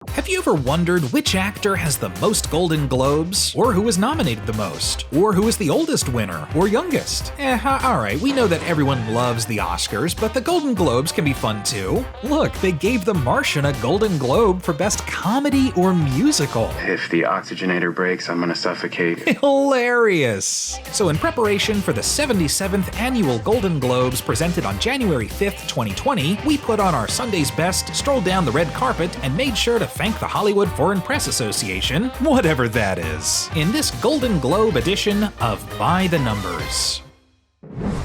Have you ever wondered which actor has the most Golden Globes? Or who was nominated the most? Or who is the oldest winner? Or youngest? Alright, we know that everyone loves the Oscars, but the Golden Globes can be fun too. Look, they gave The Martian a Golden Globe for Best Comedy or Musical. If the oxygenator breaks, I'm gonna suffocate. Hilarious! So in preparation for the 77th Annual Golden Globes presented on January 5th, 2020, we put on our Sunday's best, strolled down the red carpet, and made sure to thank the Hollywood Foreign Press Association, whatever that is, in this Golden Globe edition of By the Numbers.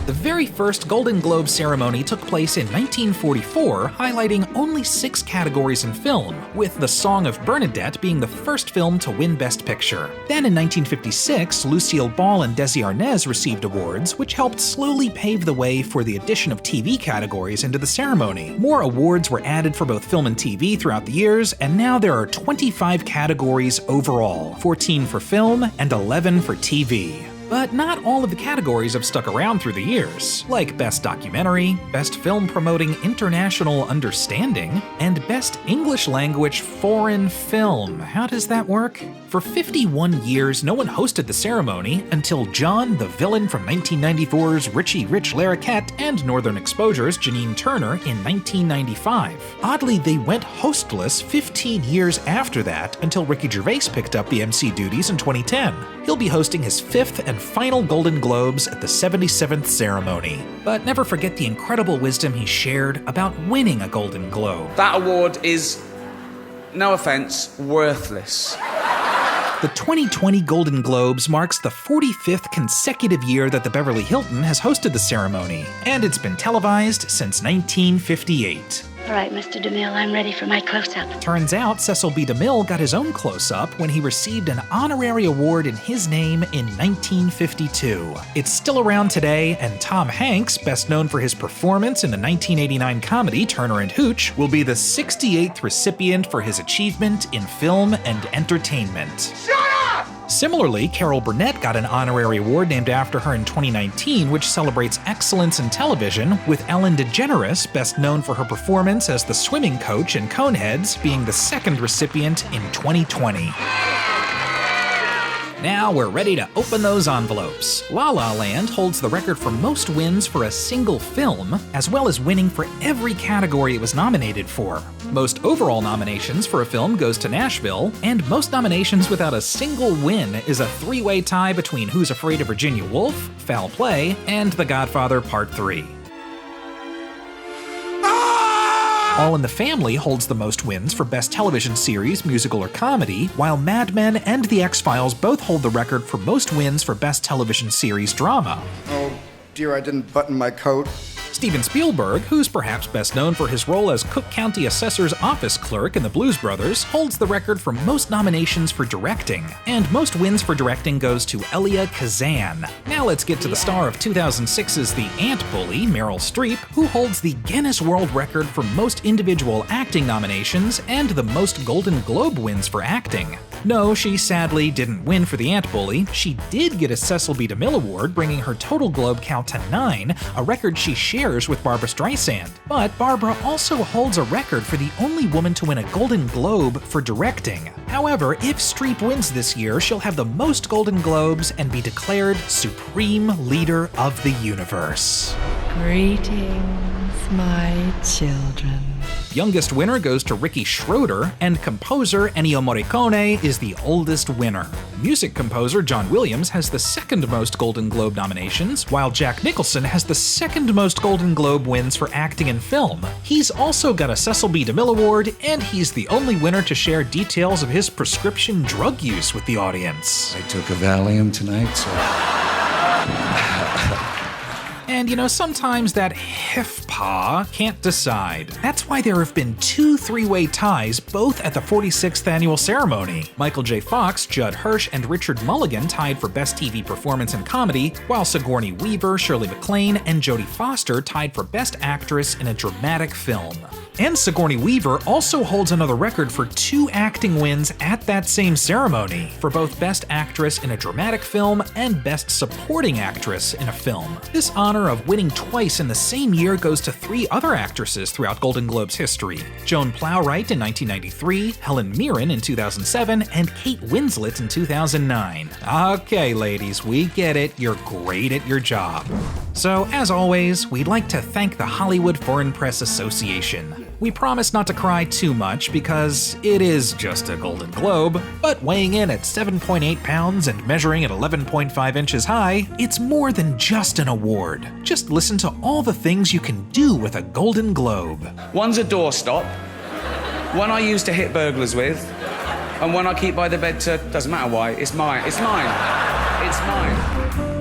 The very first Golden Globe ceremony took place in 1944, highlighting only 6 categories in film, with The Song of Bernadette being the first film to win Best Picture. Then in 1956, Lucille Ball and Desi Arnaz received awards, which helped slowly pave the way for the addition of TV categories into the ceremony. More awards were added for both film and TV throughout the years, and now there are 25 categories overall, 14 for film and 11 for TV. But not all of the categories have stuck around through the years, like Best Documentary, Best Film Promoting International Understanding, and Best English Language Foreign Film. How does that work? For 51 years, no one hosted the ceremony until JOAN, the villain from 1994's Richie Rich Larroquette and Northern Exposure's Janine Turner in 1995. Oddly, they went hostless 15 years after that until Ricky Gervais picked up the MC duties in 2010. He'll be hosting his 5th and final Golden Globes at the 77th ceremony. But never forget the incredible wisdom he shared about winning a Golden Globe. That award is, no offense, worthless. The 2020 Golden Globes marks the 45th consecutive year that the Beverly Hilton has hosted the ceremony, and it's been televised since 1958. All right, Mr. DeMille, I'm ready for my close-up. Turns out Cecil B. DeMille got his own close-up when he received an honorary award in his name in 1952. It's still around today, and Tom Hanks, best known for his performance in the 1989 comedy Turner and Hooch, will be the 68th recipient for his achievement in film and entertainment. Shut up! Similarly, Carol Burnett got an honorary award named after her in 2019, which celebrates excellence in television, with Ellen DeGeneres, best known for her performance as the swimming coach in Coneheads, being the 2nd recipient in 2020. Now we're ready to open those envelopes. La La Land holds the record for most wins for a single film, as well as winning for every category it was nominated for. Most overall nominations for a film goes to Nashville, and most nominations without a single win is a 3-way tie between Who's Afraid of Virginia Woolf, Foul Play, and The Godfather Part 3. All in the Family holds the most wins for Best Television Series, Musical or Comedy, while Mad Men and The X-Files both hold the record for most wins for Best Television Series Drama. Oh dear, I didn't button my coat. Steven Spielberg, who's perhaps best known for his role as Cook County Assessor's office clerk in The Blues Brothers, holds the record for most nominations for directing. And most wins for directing goes to Elia Kazan. Now let's get to the star of 2006's The Ant Bully, Meryl Streep, who holds the Guinness World Record for most individual acting nominations and the most Golden Globe wins for acting. No, she sadly didn't win for The Ant Bully. She did get a Cecil B. DeMille Award, bringing her total Globe count to 9, a record she shares with Barbra Streisand. But Barbara also holds a record for the only woman to win a Golden Globe for directing. However, if Streep wins this year, she'll have the most Golden Globes and be declared Supreme Leader of the Universe. Greetings, my children. Youngest winner goes to Ricky Schroeder, and composer Ennio Morricone is the oldest winner. Music composer John Williams has the 2nd most Golden Globe nominations, while Jack Nicholson has the 2nd most Golden Globe wins for acting in film. He's also got a Cecil B. DeMille Award, and he's the only winner to share details of his prescription drug use with the audience. I took a Valium tonight, so... And you know, sometimes that HIFPA can't decide. That's why there have been 2 3-way ties, both at the 46th annual ceremony. Michael J. Fox, Judd Hirsch, and Richard Mulligan tied for Best TV Performance in Comedy, while Sigourney Weaver, Shirley MacLaine, and Jodie Foster tied for Best Actress in a Dramatic Film. And Sigourney Weaver also holds another record for 2 acting wins at that same ceremony, for both Best Actress in a Dramatic Film and Best Supporting Actress in a Film. This honor honor of winning twice in the same year goes to 3 other actresses throughout Golden Globes history: Joan Plowright in 1993, Helen Mirren in 2007, and Kate Winslet in 2009. Okay, ladies, we get it. You're great at your job. So, as always, we'd like to thank the Hollywood Foreign Press Association. We promise not to cry too much because it is just a Golden Globe, but weighing in at 7.8 pounds and measuring at 11.5 inches high, it's more than just an award. Just listen to all the things you can do with a Golden Globe. One's a doorstop, one I use to hit burglars with, and one I keep by the bed to... doesn't matter why, it's mine. It's mine. It's mine.